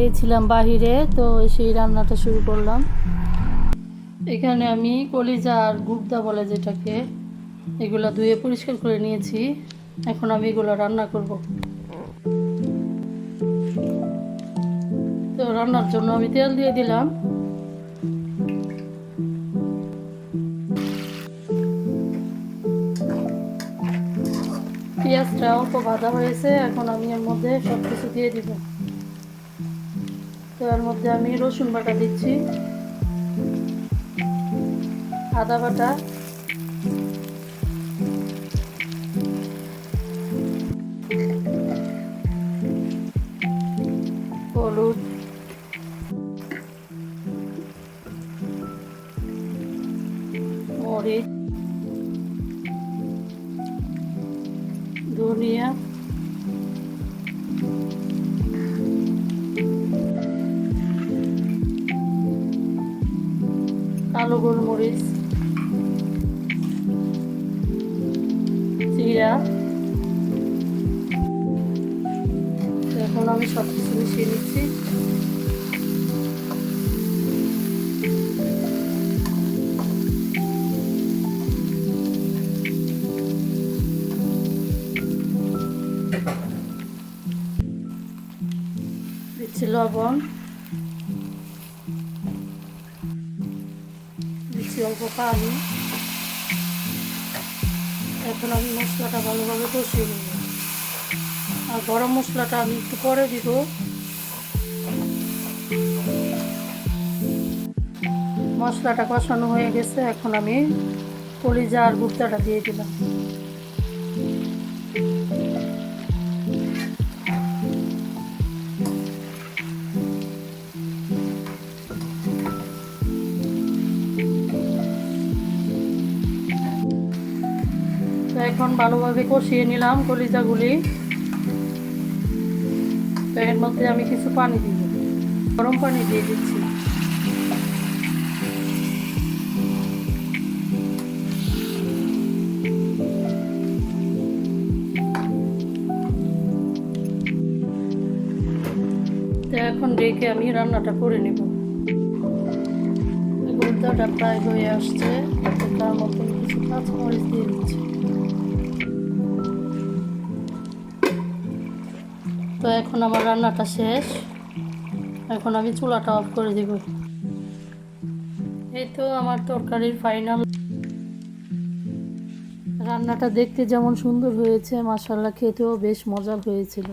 গিয়েছিলাম বাহিরে, তো সেই রান্নাটা শুরু করলাম। এখানে আমি কলিজা আর গুর্দা বলে যেটাকে, এগুলো ধুয়ে পরিষ্কার করে নিয়েছি। এখন আমি এগুলো রান্না করব। তো রান্নার জন্য আমি তেল দিয়ে দিলাম। পেঁয়াজটা অল্প ভাজা হয়েছে, এখন আমি এর মধ্যে সব কিছু দিয়ে দিব। তো এর মধ্যে আমি রসুন বাটা দিচ্ছি, আদা বাটা, হলুদ, মরিচ, ধনিয়া, কালো গোলমরিচ, জিরা। এখন আমি সব কিছু মিশিয়ে নিচ্ছি। দিচ্ছি লবণ, দিচ্ছি অল্প পানি। এখন আমি মশলাটা ভালোভাবে কষিয়ে নেব। আর গরম মশলাটা আমি একটু পরে দিব। মশলাটা কষানো হয়ে গেছে, এখন আমি কলিজা আর গুর্দাটা দিয়ে দিলাম। তো এখন ভালোভাবে কষিয়ে নিলাম কলিজাগুলি। তো এর মধ্যে আমি কিছু পানি দিব, গরম পানি দিয়ে দিচ্ছি। তো এখন রেখে আমি রান্নাটা করে নেব। গুর্দাটা প্রায় হয়ে আসছে, তার মধ্যে কিছু কাঁচামরিচ দিয়ে দিচ্ছি। তো এখন আমার রান্নাটা শেষ, এখন আমি চুলাটা অফ করে দিব। এই তো আমার তরকারির ফাইনাল। রান্নাটা দেখতে যেমন সুন্দর হয়েছে, মাশাআল্লাহ খেতেও বেশ মজার হয়েছিল।